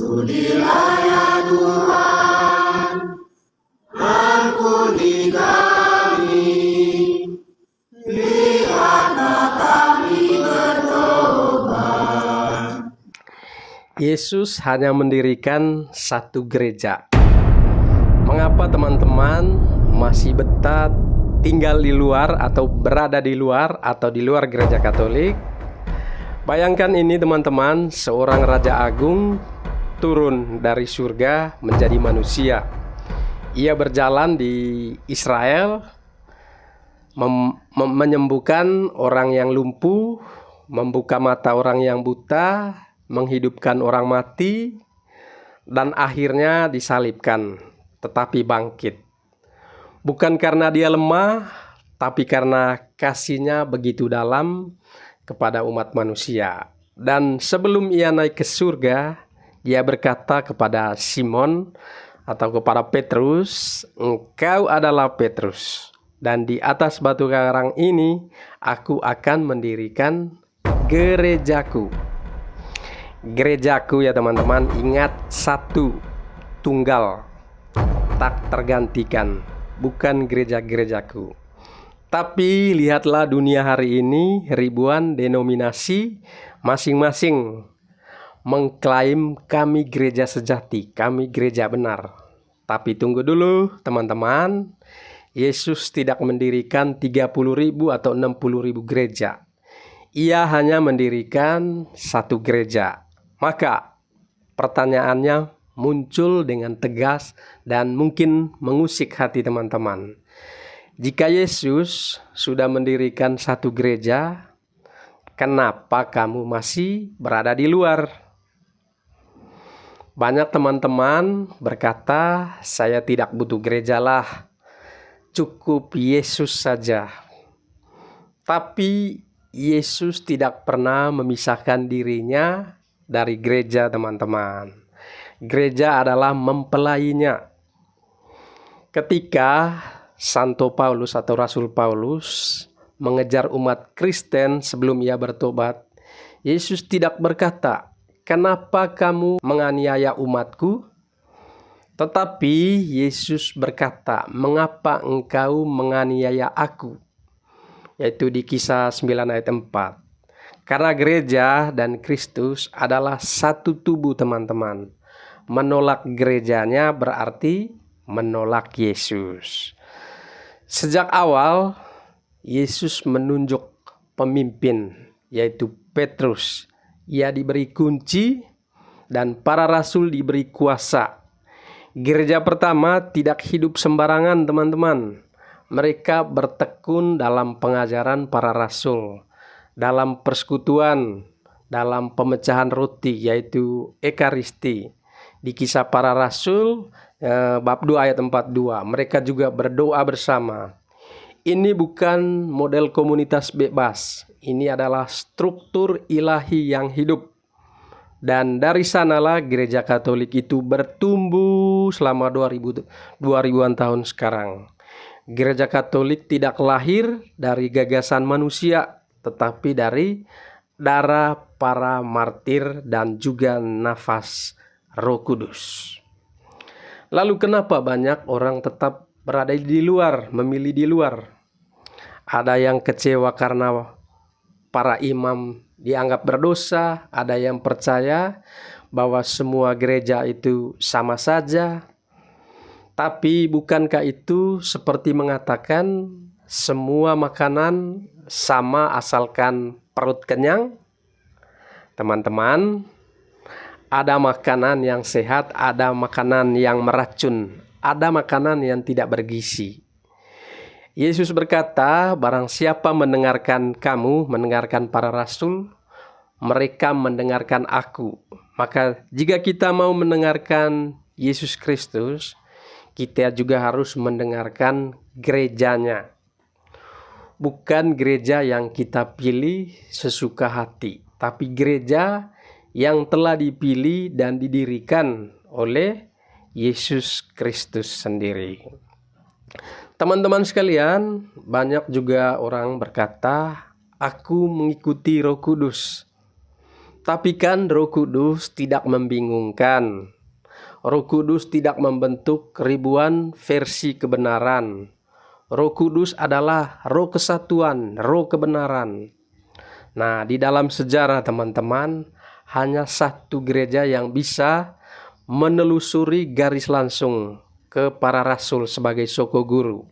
Pujilah ya Tuhan, ampuni kami, lihatlah kami bertobat. Yesus hanya mendirikan satu gereja. Mengapa teman-teman masih betah tinggal di luar atau berada di luar atau di luar gereja Katolik? Bayangkan ini teman-teman, seorang Raja Agung turun dari surga menjadi manusia. Ia berjalan di Israel, menyembuhkan orang yang lumpuh, membuka mata orang yang buta, menghidupkan orang mati, dan akhirnya disalibkan, tetapi bangkit. Bukan karena dia lemah, tapi karena kasih-Nya begitu dalam kepada umat manusia. Dan sebelum ia naik ke surga, dia berkata kepada Simon atau kepada Petrus, "Engkau adalah Petrus, dan di atas batu karang ini aku akan mendirikan gerejaku." Gerejaku ya teman-teman, ingat, satu, tunggal, tak tergantikan, bukan gereja-gerejaku. Tapi lihatlah dunia hari ini, ribuan denominasi masing-masing mengklaim kami gereja sejati, kami gereja benar. Tapi tunggu dulu teman-teman, Yesus tidak mendirikan 30.000 atau 60.000 gereja. Ia hanya mendirikan satu gereja. Maka pertanyaannya muncul dengan tegas dan mungkin mengusik hati teman-teman. Jika Yesus sudah mendirikan satu gereja, kenapa kamu masih berada di luar? Banyak teman-teman berkata, saya tidak butuh gereja lah, cukup Yesus saja. Tapi Yesus tidak pernah memisahkan dirinya dari gereja teman-teman. Gereja adalah mempelainya. Ketika Santo Paulus atau Rasul Paulus mengejar umat Kristen sebelum ia bertobat, Yesus tidak berkata, "Kenapa kamu menganiaya umatku?" Tetapi Yesus berkata, "Mengapa engkau menganiaya aku?" Yaitu di Kisah 9 ayat 4. Karena gereja dan Kristus adalah satu tubuh teman-teman. Menolak gerejanya berarti menolak Yesus. Sejak awal, Yesus menunjuk pemimpin, yaitu Petrus. Ia diberi kunci dan para rasul diberi kuasa. Gereja pertama tidak hidup sembarangan teman-teman. Mereka bertekun dalam pengajaran para rasul, dalam persekutuan, dalam pemecahan roti, yaitu Ekaristi. Di Kisah Para Rasul bab 2 ayat 42, mereka juga berdoa bersama. Ini bukan model komunitas bebas, ini adalah struktur ilahi yang hidup. Dan dari sanalah gereja Katolik itu bertumbuh selama 2000-an tahun sekarang. Gereja Katolik tidak lahir dari gagasan manusia, tetapi dari darah para martir dan juga nafas Roh Kudus. Lalu kenapa banyak orang tetap berada di luar, memilih di luar? Ada yang kecewa karena para imam dianggap berdosa, ada yang percaya bahwa semua gereja itu sama saja. Tapi bukankah itu seperti mengatakan semua makanan sama asalkan perut kenyang? Teman-teman, ada makanan yang sehat, ada makanan yang meracun, ada makanan yang tidak bergizi. Yesus berkata, barang siapa mendengarkan kamu, mendengarkan para rasul, mereka mendengarkan aku. Maka jika kita mau mendengarkan Yesus Kristus, kita juga harus mendengarkan gerejanya. Bukan gereja yang kita pilih sesuka hati, tapi gereja yang telah dipilih dan didirikan oleh Yesus Kristus sendiri. Teman-teman sekalian, banyak juga orang berkata, aku mengikuti Roh Kudus. Tapi kan Roh Kudus tidak membingungkan. Roh Kudus tidak membentuk ribuan versi kebenaran. Roh Kudus adalah roh kesatuan, roh kebenaran. Nah, di dalam sejarah teman-teman, hanya satu gereja yang bisa menelusuri garis langsung ke para rasul sebagai soko guru,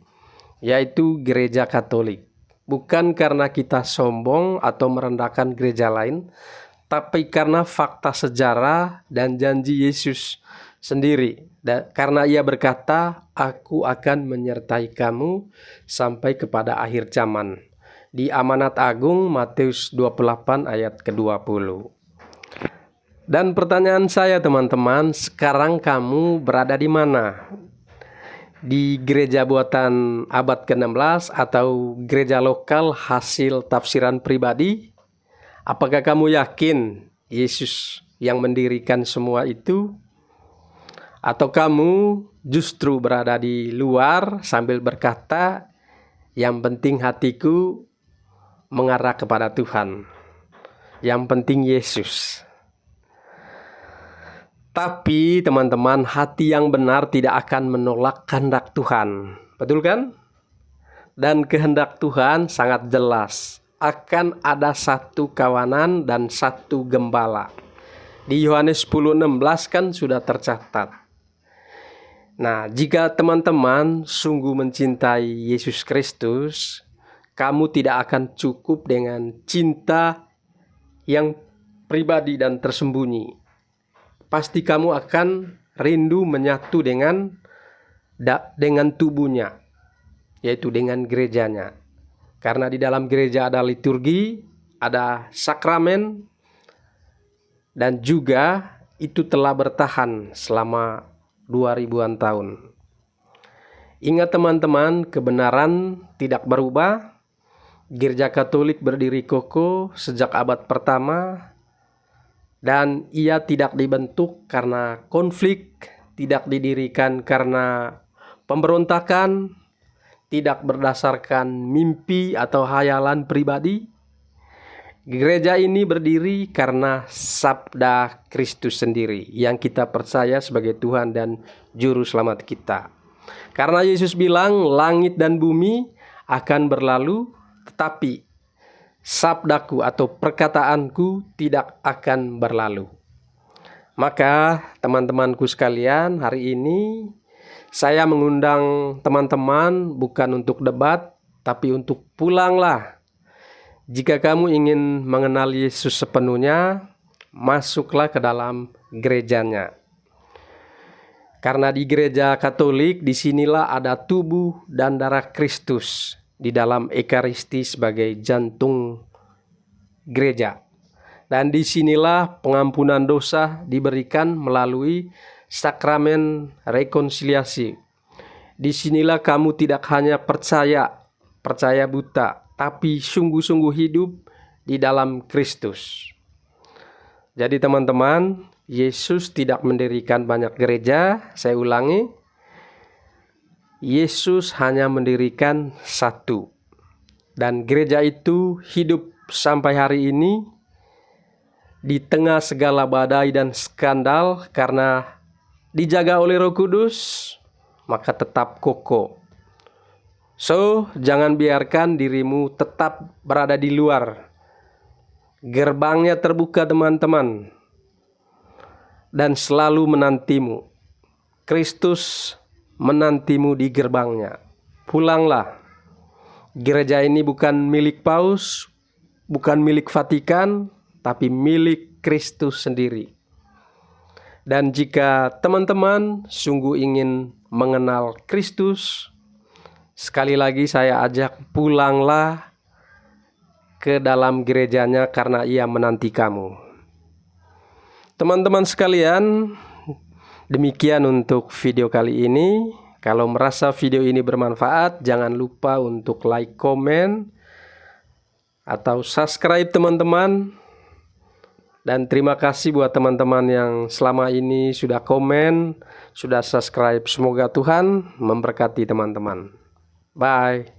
yaitu gereja Katolik. Bukan karena kita sombong atau merendahkan gereja lain, tapi karena fakta sejarah dan janji Yesus sendiri. Dan karena ia berkata, "Aku akan menyertai kamu sampai kepada akhir zaman." Di Amanat Agung Matius 28 ayat ke-20. Dan pertanyaan saya teman-teman, sekarang kamu berada di mana? Di gereja buatan abad ke-16 atau gereja lokal hasil tafsiran pribadi? Apakah kamu yakin Yesus yang mendirikan semua itu? Atau kamu justru berada di luar sambil berkata, "Yang penting hatiku mengarah kepada Tuhan. Yang penting Yesus." Tapi teman-teman, hati yang benar tidak akan menolak kehendak Tuhan. Betul kan? Dan kehendak Tuhan sangat jelas. Akan ada satu kawanan dan satu gembala. Di Yohanes 10:16 kan sudah tercatat. Nah, jika teman-teman sungguh mencintai Yesus Kristus, kamu tidak akan cukup dengan cinta yang pribadi dan tersembunyi. Pasti kamu akan rindu menyatu dengan tubuhnya, yaitu dengan gerejanya. Karena di dalam gereja ada liturgi, ada sakramen, dan juga itu telah bertahan selama 2000-an tahun. Ingat teman-teman, kebenaran tidak berubah. Gereja Katolik berdiri kokoh sejak abad pertama, dan ia tidak dibentuk karena konflik, tidak didirikan karena pemberontakan, tidak berdasarkan mimpi atau hayalan pribadi. Gereja ini berdiri karena sabda Kristus sendiri yang kita percaya sebagai Tuhan dan Juru Selamat kita. Karena Yesus bilang, "Langit dan bumi akan berlalu, tetapi sabdaku atau perkataanku tidak akan berlalu." Maka teman-temanku sekalian, hari ini saya mengundang teman-teman bukan untuk debat, tapi untuk pulanglah. Jika kamu ingin mengenal Yesus sepenuhnya, masuklah ke dalam gerejanya. Karena di gereja Katolik, disinilah ada tubuh dan darah Kristus di dalam Ekaristi sebagai jantung gereja. Dan disinilah pengampunan dosa diberikan melalui sakramen rekonsiliasi. Disinilah kamu tidak hanya percaya buta, tapi sungguh-sungguh hidup di dalam Kristus. Jadi teman-teman, Yesus tidak mendirikan banyak gereja. Saya ulangi, Yesus hanya mendirikan satu. Dan gereja itu hidup sampai hari ini di tengah segala badai dan skandal, karena dijaga oleh Roh Kudus, maka tetap kokoh. So, jangan biarkan dirimu tetap berada di luar. Gerbangnya terbuka teman-teman, dan selalu menantimu. Kristus menantimu di gerbangnya. Pulanglah. Gereja ini bukan milik Paus, bukan milik Vatikan, tapi milik Kristus sendiri. Dan jika teman-teman sungguh ingin mengenal Kristus, sekali lagi saya ajak, pulanglah ke dalam gerejanya karena ia menanti kamu. Teman-teman sekalian, demikian untuk video kali ini. Kalau merasa video ini bermanfaat, jangan lupa untuk like, komen, atau subscribe teman-teman. Dan terima kasih buat teman-teman yang selama ini sudah komen, sudah subscribe. Semoga Tuhan memberkati teman-teman. Bye.